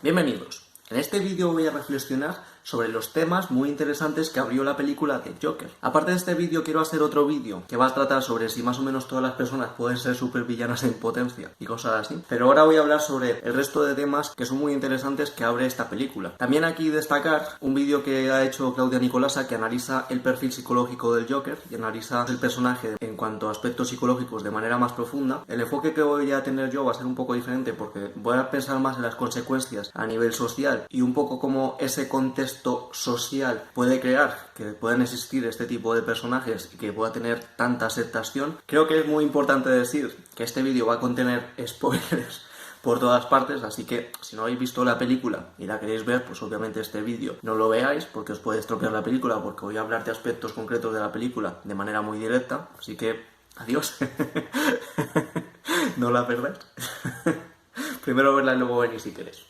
Bienvenidos. En este vídeo voy a reflexionar sobre los temas muy interesantes que abrió la película de Joker. Aparte de este vídeo quiero hacer otro vídeo que va a tratar sobre si más o menos todas las personas pueden ser supervillanas en potencia y cosas así. Pero ahora voy a hablar sobre el resto de temas que son muy interesantes que abre esta película. También aquí destacar un vídeo que ha hecho Claudia Nicolasa que analiza el perfil psicológico del Joker y analiza el personaje en cuanto a aspectos psicológicos de manera más profunda. El enfoque que voy a tener yo va a ser un poco diferente porque voy a pensar más en las consecuencias a nivel social y un poco cómo ese contexto social puede crear que puedan existir este tipo de personajes y que pueda tener tanta aceptación. Creo que es muy importante decir que este vídeo va a contener spoilers por todas partes, así que si no habéis visto la película y la queréis ver, pues obviamente este vídeo no lo veáis porque os puede estropear la película, porque voy a hablar de aspectos concretos de la película de manera muy directa, así que adiós. No la perdáis. Primero verla y luego venir si queréis.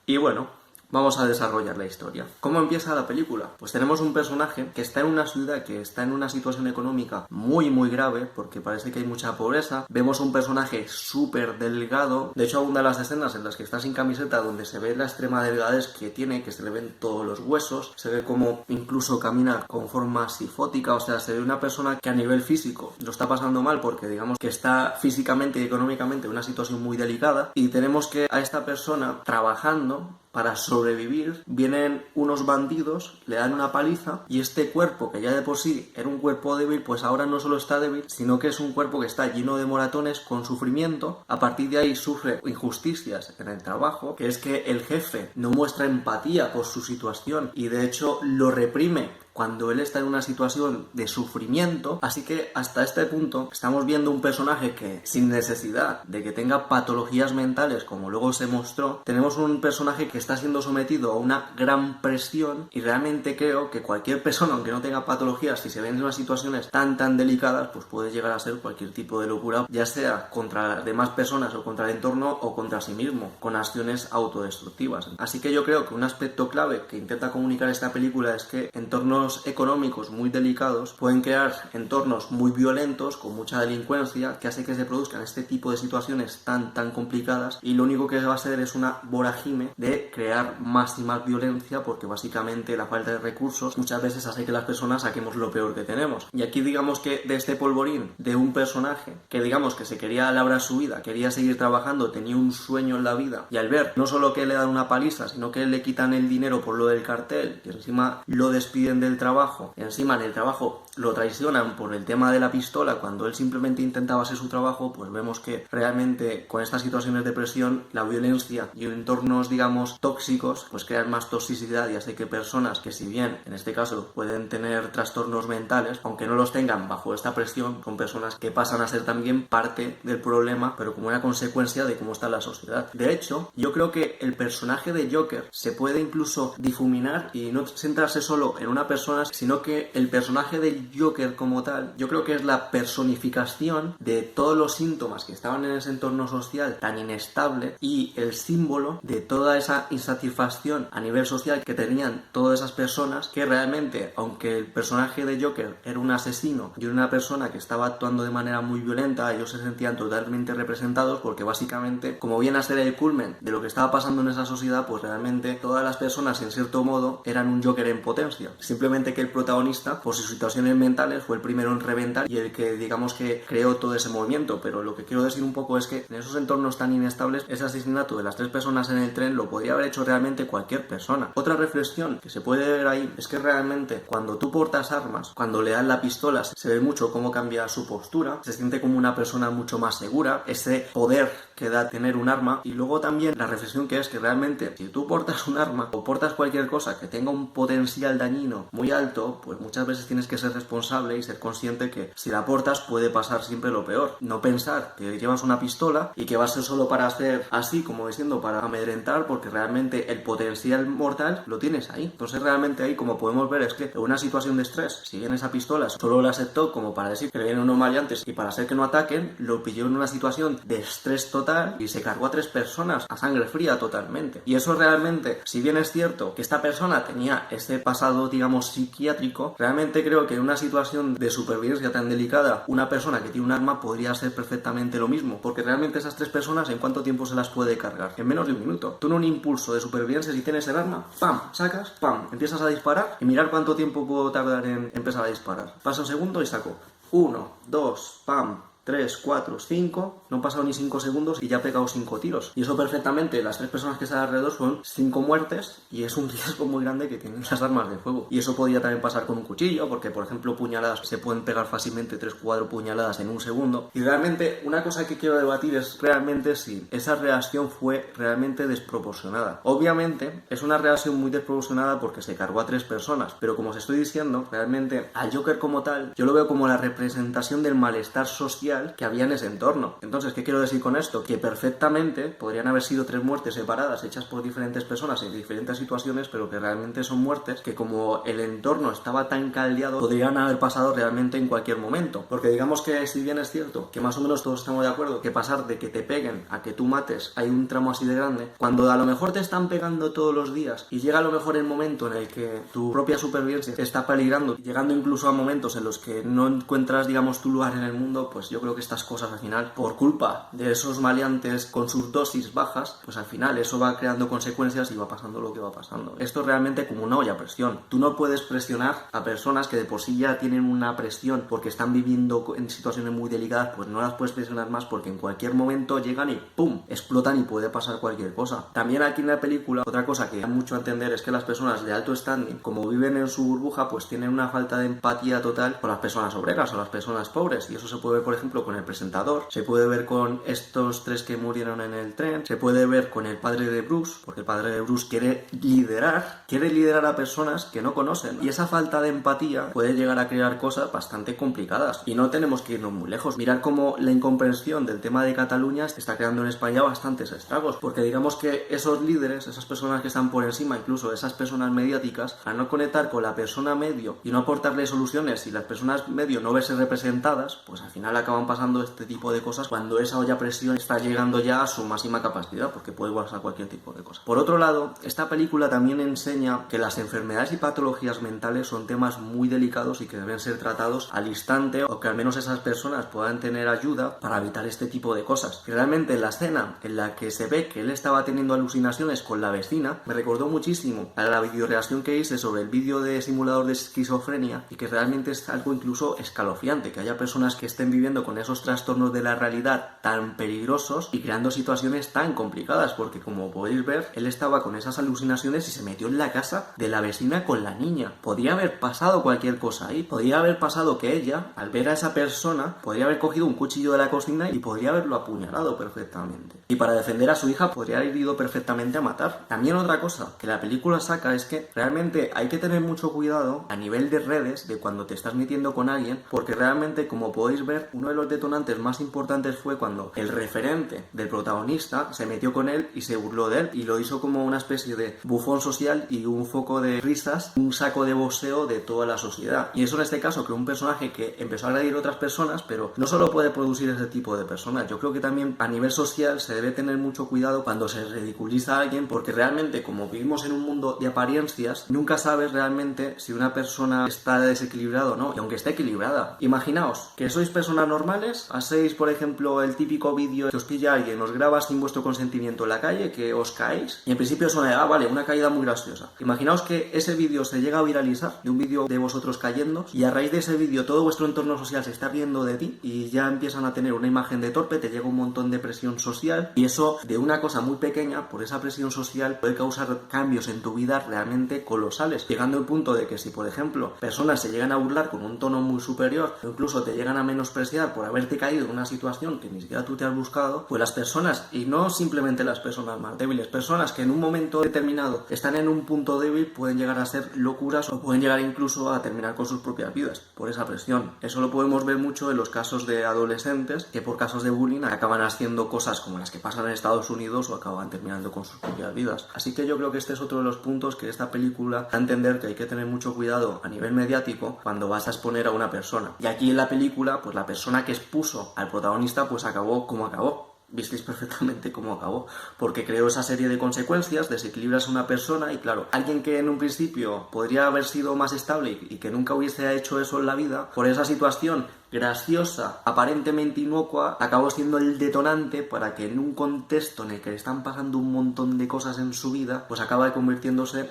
Y bueno, vamos a desarrollar la historia. ¿Cómo empieza la película? Pues tenemos un personaje que está en una ciudad que está en una situación económica muy grave porque parece que hay mucha pobreza. Vemos un personaje súper delgado. De hecho, abundan las escenas en las que está sin camiseta donde se ve la extrema delgadez que tiene, que se le ven todos los huesos. Se ve como incluso camina con forma sifótica. O sea, se ve una persona que a nivel físico lo está pasando mal porque digamos que está físicamente y económicamente en una situación muy delicada. Y tenemos que a esta persona trabajando para sobrevivir, vienen unos bandidos, le dan una paliza y este cuerpo, que ya de por sí era un cuerpo débil, pues ahora no solo está débil, sino que es un cuerpo que está lleno de moratones, con sufrimiento. A partir de ahí sufre injusticias en el trabajo, que es que el jefe no muestra empatía por su situación y de hecho lo reprime cuando él está en una situación de sufrimiento. Así que hasta este punto estamos viendo un personaje que, sin necesidad de que tenga patologías mentales como luego se mostró, tenemos un personaje que está siendo sometido a una gran presión y realmente creo que cualquier persona, aunque no tenga patologías, si se ven en unas situaciones tan delicadas, pues puede llegar a ser cualquier tipo de locura, ya sea contra las demás personas o contra el entorno o contra sí mismo, con acciones autodestructivas. Así que yo creo que un aspecto clave que intenta comunicar esta película es que entornos económicos muy delicados pueden crear entornos muy violentos con mucha delincuencia que hace que se produzcan este tipo de situaciones tan complicadas y lo único que va a ser es una vorágine de crear más y más violencia porque básicamente la falta de recursos muchas veces hace que las personas saquemos lo peor que tenemos. Y aquí digamos que de este polvorín de un personaje que digamos que se quería labrar su vida, quería seguir trabajando, tenía un sueño en la vida y al ver no solo que le dan una paliza sino que le quitan el dinero por lo del cartel y encima lo despiden del trabajo, y encima en el trabajo lo traicionan por el tema de la pistola cuando él simplemente intentaba hacer su trabajo, pues vemos que realmente con estas situaciones de presión la violencia y entornos digamos tóxicos pues crean más toxicidad y hace que personas que si bien en este caso pueden tener trastornos mentales, aunque no los tengan bajo esta presión, son personas que pasan a ser también parte del problema pero como una consecuencia de cómo está la sociedad. De hecho, yo creo que el personaje de Joker se puede incluso difuminar y no centrarse solo en una persona, sino que el personaje del Joker como tal, yo creo que es la personificación de todos los síntomas que estaban en ese entorno social tan inestable y el símbolo de toda esa insatisfacción a nivel social que tenían todas esas personas que realmente, aunque el personaje de Joker era un asesino y una persona que estaba actuando de manera muy violenta, ellos se sentían totalmente representados porque básicamente, como viene a ser el culmen de lo que estaba pasando en esa sociedad, pues realmente todas las personas en cierto modo eran un Joker en potencia. Simplemente que el protagonista, por sus situaciones mentales, fue el primero en reventar y el que digamos que creó todo ese movimiento. Pero lo que quiero decir un poco es que en esos entornos tan inestables, ese asesinato de las 3 personas en el tren lo podría haber hecho realmente cualquier persona. Otra reflexión que se puede ver ahí es que realmente cuando tú portas armas, cuando le dan la pistola, se ve mucho cómo cambia su postura, se siente como una persona mucho más segura, ese poder que da tener un arma. Y luego también la reflexión que es que realmente si tú portas un arma o portas cualquier cosa que tenga un potencial dañino muy alto, pues muchas veces tienes que ser responsable y ser consciente que si la portas puede pasar siempre lo peor. No pensar que llevas una pistola y que va a ser solo para hacer así, como diciendo, para amedrentar, porque realmente el potencial mortal lo tienes ahí. Entonces realmente ahí, como podemos ver, es que en una situación de estrés, si bien esa pistola solo la aceptó como para decir que le vienen unos maleantes y para hacer que no ataquen, lo pilló en una situación de estrés total y se cargó a 3 personas a sangre fría totalmente. Y eso realmente, si bien es cierto que esta persona tenía ese pasado, digamos, psiquiátrico, realmente creo que en una situación de supervivencia tan delicada, una persona que tiene un arma podría ser perfectamente lo mismo, porque realmente esas 3 personas, ¿en cuánto tiempo se las puede cargar? En menos de un minuto. Tú en un impulso de supervivencia, si tienes el arma, ¡pam!, sacas, ¡pam!, empiezas a disparar y mirar cuánto tiempo puedo tardar en empezar a disparar. Pasa un segundo y saco 1, 2, ¡pam!, 3, 4, 5, no han pasado ni 5 segundos y ya he pegado 5 tiros. Y eso perfectamente, las 3 personas que están alrededor son 5 muertes y es un riesgo muy grande que tienen las armas de fuego. Y eso podría también pasar con un cuchillo, porque por ejemplo puñaladas se pueden pegar fácilmente 3 o 4 puñaladas en un segundo. Y realmente una cosa que quiero debatir es realmente si esa reacción fue realmente desproporcionada. Obviamente es una reacción muy desproporcionada porque se cargó a 3 personas, pero como os estoy diciendo, realmente al Joker como tal, yo lo veo como la representación del malestar social que había en ese entorno. Entonces, ¿qué quiero decir con esto? Que perfectamente podrían haber sido 3 muertes separadas hechas por diferentes personas en diferentes situaciones, pero que realmente son muertes que, como el entorno estaba tan caldeado, podrían haber pasado realmente en cualquier momento. Porque digamos que, si bien es cierto que más o menos todos estamos de acuerdo que pasar de que te peguen a que tú mates hay un tramo así de grande, cuando a lo mejor te están pegando todos los días y llega a lo mejor el momento en el que tu propia supervivencia te está peligrando, llegando incluso a momentos en los que no encuentras, digamos, tu lugar en el mundo, pues yo creo que estas cosas al final, por culpa de esos maleantes con sus dosis bajas, pues al final eso va creando consecuencias y va pasando lo que va pasando. Esto es realmente como una olla a presión. Tú no puedes presionar a personas que de por sí ya tienen una presión porque están viviendo en situaciones muy delicadas, pues no las puedes presionar más porque en cualquier momento llegan y ¡pum!, explotan y puede pasar cualquier cosa. También aquí en la película, otra cosa que da mucho a entender es que las personas de alto standing, como viven en su burbuja, pues tienen una falta de empatía total con las personas obreras o las personas pobres, y eso se puede ver, por ejemplo, con el presentador, se puede ver con estos 3 que murieron en el tren, se puede ver con el padre de Bruce, porque el padre de Bruce quiere liderar a personas que no conocen, y esa falta de empatía puede llegar a crear cosas bastante complicadas, y no tenemos que irnos muy lejos. Mirar cómo la incomprensión del tema de Cataluña está creando en España bastantes estragos, porque digamos que esos líderes, esas personas que están por encima, incluso esas personas mediáticas, al no conectar con la persona medio y no aportarle soluciones, y las personas medio no verse representadas, pues al final acaban pasando este tipo de cosas cuando esa olla a presión está llegando ya a su máxima capacidad, porque puede pasar cualquier tipo de cosa. Por otro lado, esta película también enseña que las enfermedades y patologías mentales son temas muy delicados y que deben ser tratados al instante, o que al menos esas personas puedan tener ayuda para evitar este tipo de cosas. Y realmente la escena en la que se ve que él estaba teniendo alucinaciones con la vecina me recordó muchísimo a la videoreacción que hice sobre el vídeo de simulador de esquizofrenia, y que realmente es algo incluso escalofriante, que haya personas que estén viviendo con esos trastornos de la realidad tan peligrosos y creando situaciones tan complicadas, porque como podéis ver, él estaba con esas alucinaciones y se metió en la casa de la vecina con la niña. Podría haber pasado cualquier cosa ahí, podría haber pasado que ella, al ver a esa persona, podría haber cogido un cuchillo de la cocina y podría haberlo apuñalado perfectamente. Y para defender a su hija podría haber ido perfectamente a matar. También otra cosa que la película saca es que realmente hay que tener mucho cuidado a nivel de redes de cuando te estás metiendo con alguien, porque realmente, como podéis ver, uno de los detonantes más importantes fue cuando el referente del protagonista se metió con él y se burló de él, y lo hizo como una especie de bufón social y un foco de risas, un saco de boxeo de toda la sociedad. Y eso en este caso, que un personaje que empezó a agredir a otras personas, pero no solo puede producir ese tipo de personas. Yo creo que también a nivel social se debe tener mucho cuidado cuando se ridiculiza a alguien, porque realmente, como vivimos en un mundo de apariencias, nunca sabes realmente si una persona está desequilibrada o no. Y aunque esté equilibrada, imaginaos que sois personas normales, hacéis, por ejemplo, el típico vídeo que os pilla alguien, os graba sin vuestro consentimiento en la calle, que os caéis, y en principio suena, vale, una caída muy graciosa. Imaginaos que ese vídeo se llega a viralizar, de un vídeo de vosotros cayendo, y a raíz de ese vídeo todo vuestro entorno social se está riendo de ti, y ya empiezan a tener una imagen de torpe, te llega un montón de presión social, y eso, de una cosa muy pequeña, por esa presión social, puede causar cambios en tu vida realmente colosales, llegando al punto de que si, por ejemplo, personas se llegan a burlar con un tono muy superior, o incluso te llegan a menospreciar por haberte caído en una situación que ni siquiera tú te has buscado, pues las personas, y no simplemente las personas más débiles, personas que en un momento determinado están en un punto débil, pueden llegar a ser locuras o pueden llegar incluso a terminar con sus propias vidas por esa presión. Eso lo podemos ver mucho en los casos de adolescentes que por casos de bullying acaban haciendo cosas como las que pasan en Estados Unidos o acaban terminando con sus propias vidas. Así que yo creo que este es otro de los puntos que esta película da a entender, que hay que tener mucho cuidado a nivel mediático cuando vas a exponer a una persona. Y aquí en la película, pues la persona que expuso al protagonista pues acabó como acabó. visteis perfectamente cómo acabó, porque creó esa serie de consecuencias, desequilibras a una persona y claro, alguien que en un principio podría haber sido más estable y que nunca hubiese hecho eso en la vida, por esa situación graciosa, aparentemente inocua, acabó siendo el detonante para que en un contexto en el que le están pasando un montón de cosas en su vida, pues acaba convirtiéndose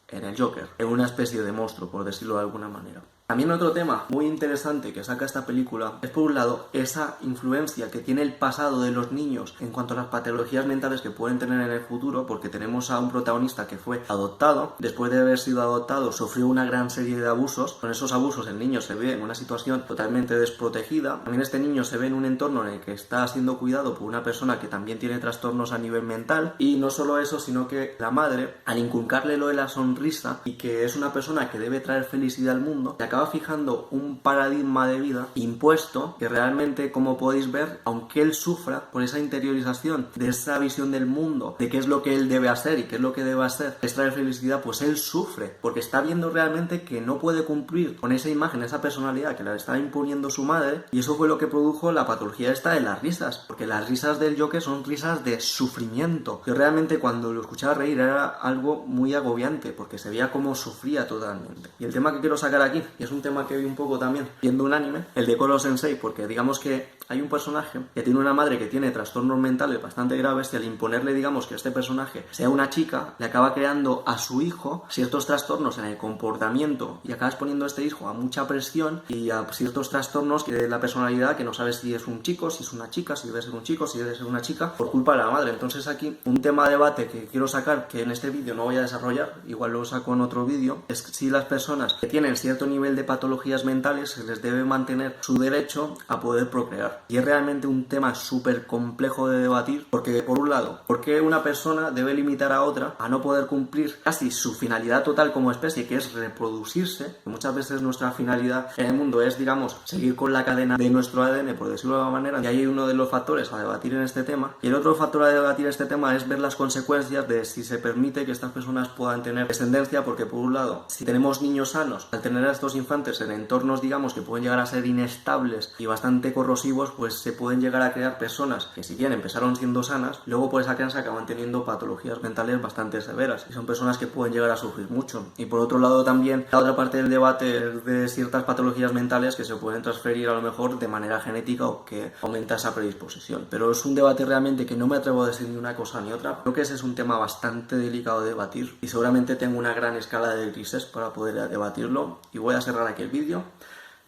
en el Joker, en una especie de monstruo, por decirlo de alguna manera. También otro tema muy interesante que saca esta película es, por un lado, esa influencia que tiene el pasado de los niños en cuanto a las patologías mentales que pueden tener en el futuro, porque tenemos a un protagonista que fue adoptado, después de haber sido adoptado sufrió una gran serie de abusos, con esos abusos el niño se ve en una situación totalmente desprotegida, también este niño se ve en un entorno en el que está siendo cuidado por una persona que también tiene trastornos a nivel mental, y no solo eso, sino que la madre, al inculcarle lo de la sonrisa y que es una persona que debe traer felicidad al mundo, le acaba fijando un paradigma de vida impuesto que realmente, como podéis ver, aunque él sufra por esa interiorización de esa visión del mundo, de qué es lo que él debe hacer y qué es lo que debe hacer, es traer felicidad, pues él sufre, porque está viendo realmente que no puede cumplir con esa imagen, esa personalidad que le está imponiendo su madre, y eso fue lo que produjo la patología esta de las risas, porque las risas del Joker son risas de sufrimiento. Yo realmente cuando lo escuchaba reír era algo muy agobiante, porque se veía cómo sufría totalmente. Y el tema que quiero sacar aquí, y es un tema que vi un poco también viendo un anime, el de Koro Sensei, porque digamos que hay un personaje que tiene una madre que tiene trastornos mentales bastante graves y al imponerle, digamos, que este personaje sea una chica, le acaba creando a su hijo ciertos trastornos en el comportamiento y acabas poniendo a este hijo a mucha presión y a ciertos trastornos de la personalidad que no sabes si es un chico, si es una chica, si debe ser un chico, si debe ser una chica, por culpa de la madre. Entonces aquí un tema de debate que quiero sacar, que en este vídeo no voy a desarrollar, igual lo saco en otro vídeo, es si las personas que tienen cierto nivel de patologías mentales se les debe mantener su derecho a poder procrear. Y es realmente un tema súper complejo de debatir, porque por un lado, ¿por qué una persona debe limitar a otra a no poder cumplir casi su finalidad total como especie, que es reproducirse? Que muchas veces nuestra finalidad en el mundo es, digamos, seguir con la cadena de nuestro ADN, por decirlo de alguna manera, y ahí hay uno de los factores a debatir en este tema. Y el otro factor a debatir en este tema es ver las consecuencias de si se permite que estas personas puedan tener descendencia, porque por un lado, si tenemos niños sanos, al tener a estos infantes en entornos, digamos, que pueden llegar a ser inestables y bastante corrosivos, pues se pueden llegar a crear personas que si bien empezaron siendo sanas, luego por esa crianza acaban teniendo patologías mentales bastante severas y son personas que pueden llegar a sufrir mucho. Y por otro lado también, la otra parte del debate es de ciertas patologías mentales que se pueden transferir a lo mejor de manera genética o que aumenta esa predisposición. Pero es un debate realmente que no me atrevo a decir ni una cosa ni otra. Creo que ese es un tema bastante delicado de debatir y seguramente tengo una gran escala de grises para poder debatirlo. Y voy a cerrar aquí el vídeo.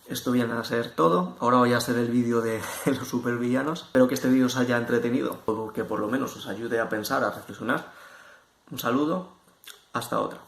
Esto viene a ser todo. Ahora voy a hacer el vídeo de los supervillanos. Espero que este vídeo os haya entretenido o que por lo menos os ayude a pensar, a reflexionar. Un saludo, hasta otra.